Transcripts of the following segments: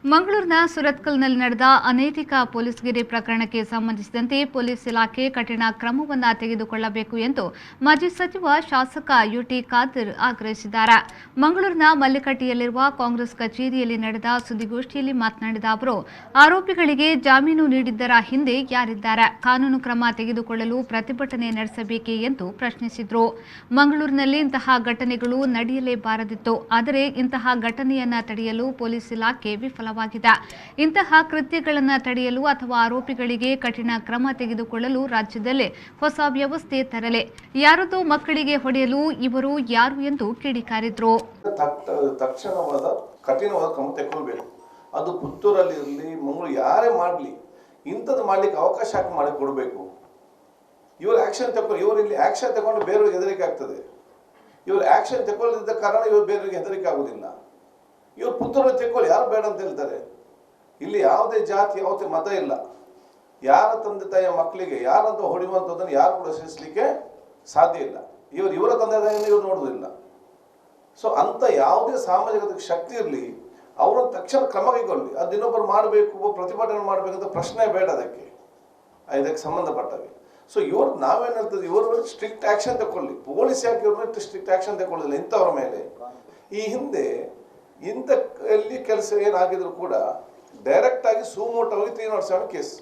ಮಂಗಳೂರಿನ ಸುರತ್ಕಲ್ನಲ್ಲಿ ನಡೆದ ಅನೈತಿಕ ಪೊಲೀಸ್ಗಿರಿ ಪ್ರಕರಣಕ್ಕೆ ಸಂಬಂಧಿಸಿದಂತೆ ಪೊಲೀಸ್ ಇಲಾಖೆ ಕಠಿಣ ಕ್ರಮವನ್ನು ತೆಗೆದುಕೊಳ್ಳಬೇಕು ಎಂದು ಮಾಜಿ ಸಚಿವ ಶಾಸಕ ಯುಟಿ ಖಾದರ್ ಆಗ್ರಹಿಸಿದ್ದಾರೆ. ಮಂಗಳೂರಿನ ಮಲ್ಲಿಕಟ್ಟಿಯಲ್ಲಿರುವ ಕಾಂಗ್ರೆಸ್ ಕಚೇರಿಯಲ್ಲಿ ನಡೆದ ಸುದ್ದಿಗೋಷ್ಠಿಯಲ್ಲಿ ಮಾತನಾಡಿದ ಅವರು, ಆರೋಪಿಗಳಿಗೆ ಜಾಮೀನು ನೀಡಿದ್ದರ ಹಿಂದೆ ಯಾರಿದ್ದಾರೆ, ಕಾನೂನು ಕ್ರಮ ತೆಗೆದುಕೊಳ್ಳಲು ಪ್ರತಿಭಟನೆ ನಡೆಸಬೇಕೇ ಎಂದು ಪ್ರಶ್ನಿಸಿದರು. ಮಂಗಳೂರಿನಲ್ಲಿ ಇಂತಹ ಘಟನೆಗಳು ನಡೆಯಲೇಬಾರದಿತ್ತು, ಆದರೆ ಇಂತಹ ಘಟನೆಯನ್ನು ತಡೆಯಲು ಪೊಲೀಸ್ ಇಲಾಖೆ ವಿಫಲವಾಗಿದೆ. ಇಂತಹ ಕೃತ್ಯಗಳನ್ನು ತಡೆಯಲು ಅಥವಾ ಆರೋಪಿಗಳಿಗೆ ಕಠಿಣ ಕ್ರಮ ತೆಗೆದುಕೊಳ್ಳಲು ರಾಜ್ಯದಲ್ಲೇ ಹೊಸ ವ್ಯವಸ್ಥೆ ತರಲೆ. ಯಾರದೋ ಮಕ್ಕಳಿಗೆ ಹೊಡೆಯಲು ಇವರು ಯಾರು ಎಂದು ಕಿಡಿಕಾರಿದ್ರು. ತಕ್ಷಣವಾದ ಕಠಿಣವಾದ ಕ್ರಮ ತೆಗೆದುಕೊಳ್ಳಬೇಕು. ಅದು ಪುತ್ತೂರಲ್ಲಿ ಇರಲಿ, ಮಂಗಳೂರು ಯಾರೇ ಮಾಡಲಿ, ಇಂಥದ್ದು ಮಾಡ್ಲಿಕ್ಕೆ ಅವಕಾಶ ಹಾಕಿ ಮಾಡಿ ಕೊಡಬೇಕು. ಇವರು ಆಕ್ಷನ್ ಇಲ್ಲಿ ಆಕ್ಷನ್ ತಗೊಂಡು ಬೇರೆಯವ್ರಿಗೆ ಹೆದರಿಕೆ ಆಗ್ತದೆ. ಇವರು ಆಕ್ಷನ್ ತಗೊಳ್ಳದಿದ್ದ ಕಾರಣ ಇವರು ಬೇರೆಯವರಿಗೆ ಹೆದರಿಕೆ ಆಗುದಿಲ್ಲ. ಇವರು ಪುತ್ತೂರಲ್ಲಿ ತೆಕ್ಕೊಳ್ಳಿ, ಯಾರು ಬೇಡ ಅಂತ ಹೇಳ್ತಾರೆ. ಇಲ್ಲಿ ಯಾವುದೇ ಜಾತಿ ಯಾವುದೇ ಮತ ಇಲ್ಲ. ಯಾರ ತಂದೆ ತಾಯಿಯ ಮಕ್ಕಳಿಗೆ ಯಾರಂತ ಹೊಡೆಯುವಂಥದ್ದನ್ನು ಯಾರು ಕೂಡ ಸಹಿಸಲಿಕ್ಕೆ ಸಾಧ್ಯ ಇಲ್ಲ. ಇವರ ತಂದೆ ತಾಯಿಯನ್ನು ಇವರು ನೋಡುವುದಿಲ್ಲ. ಸೊ ಅಂತ ಯಾವುದೇ ಸಾಮಾಜಿಕ ಶಕ್ತಿ ಇರಲಿ, ಅವರನ್ನು ತಕ್ಷಣ ಕ್ರಮ ಕೈಗೊಳ್ಳಿ. ಅದು ಇನ್ನೊಬ್ಬರು ಮಾಡಬೇಕು, ಪ್ರತಿಭಟನೆ ಮಾಡಬೇಕಂತ ಪ್ರಶ್ನೆ ಬೇಡ ಇದಕ್ಕೆ ಸಂಬಂಧಪಟ್ಟಾಗೆ. ಸೊ ನಾವೇನು ಹೇಳ್ತದೆ, ಇವರು ಸ್ಟ್ರಿಕ್ಟ್ ಆಕ್ಷನ್ ತಗೊಳ್ಳಿ. ಪೊಲೀಸ್ ಯಾಕೆ ಇವ್ರನ್ನ ಸ್ಟ್ರಿಕ್ಟ್ ಆಕ್ಷನ್ ತಗೊಳ್ಳೋದಿಲ್ಲ ಇಂಥವ್ರ ಮೇಲೆ? ಈ ಹಿಂದೆ ಎಲ್ಲಿ ಕೆಲಸ ಏನಾಗಿದ್ರು ಕೂಡ ಡೈರೆಕ್ಟ್ ಆಗಿ ಸುಮೋಟವಾಗಿ 307 ಕೇಸ್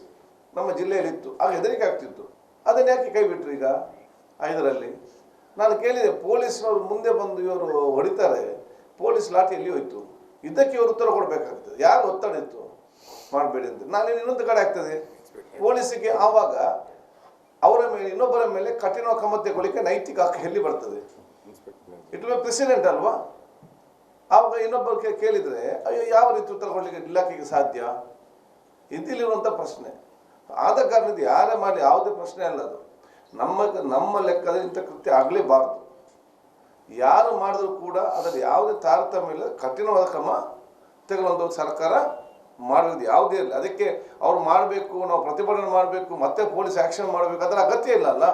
ನಮ್ಮ ಜಿಲ್ಲೆಯಲ್ಲಿ ಇತ್ತು. ಆಗ ಹೆದರಿಕೆ ಆಗ್ತಿತ್ತು. ಅದನ್ನ ಯಾಕೆ ಕೈ ಬಿಟ್ರು ಈಗ 5ರಲ್ಲಿ? ನಾನು ಕೇಳಿದೆ, ಪೊಲೀಸ್ನವ್ರು ಮುಂದೆ ಬಂದು ಇವರು ಹೊಡಿತಾರೆ, ಪೊಲೀಸ್ ಲಾಠಿ ಎಲ್ಲಿ ಹೋಯ್ತು? ಇದಕ್ಕೆ ಇವರು ಉತ್ತರ ಕೊಡಬೇಕಾಗ್ತದೆ. ಯಾರು ಒತ್ತಡ ಇತ್ತು ಮಾಡಬೇಡಿ ಅಂತ. ನಾನು ಇನ್ನೊಂದು ಕಡೆ ಆಗ್ತದೆ, ಪೊಲೀಸಿಗೆ ಆವಾಗ ಅವರ ಮೇಲೆ ಇನ್ನೊಬ್ಬರ ಮೇಲೆ ಕಠಿಣ ಕ್ರಮ ತೆಗೊಳ್ಳಿಕ್ಕೆ ನೈತಿಕ ಹಕ್ಕು ಎಲ್ಲಿ ಬರ್ತದೆ? ಇಟ್ ವಿಲ್ ಪ್ರೆಸಿಡೆಂಟ್ ಅಲ್ವಾ? ಆವಾಗ ಇನ್ನೊಬ್ಬರು ಕೇಳಿದರೆ ಅಯ್ಯೋ ಯಾವ ರೀತಿ ಉತ್ತರ ಕೊಡಲಿಕ್ಕೆ ಇಲಾಖೆಗೆ ಸಾಧ್ಯ? ಇದಿಲ್ಲಿರುವಂಥ ಪ್ರಶ್ನೆ. ಆದ ಕಾರಣದಿಂದ ಯಾರೇ ಮಾಡಲಿ ಯಾವುದೇ ಪ್ರಶ್ನೆ ಅಲ್ಲ. ಅದು ನಮ್ಮ ಲೆಕ್ಕದಲ್ಲಿ ಇಂಥ ಕೃತ್ಯ ಆಗಲೇಬಾರ್ದು. ಯಾರು ಮಾಡಿದ್ರು ಕೂಡ ಅದರಲ್ಲಿ ಯಾವುದೇ ತಾರತಮ್ಯ ಇಲ್ಲ, ಕಠಿಣವಾದ ಕ್ರಮ ತೆಗೆದುಕೊಂಡು ಸರ್ಕಾರ ಮಾಡೋದು ಯಾವುದೇ ಇರಲಿ. ಅದಕ್ಕೆ ಅವ್ರು ಮಾಡಬೇಕು, ನಾವು ಪ್ರತಿಭಟನೆ ಮಾಡಬೇಕು, ಮತ್ತೆ ಪೊಲೀಸ್ ಆಕ್ಷನ್ ಮಾಡಬೇಕು, ಅದರ ಅಗತ್ಯ ಇಲ್ಲ ಅಲ್ಲ.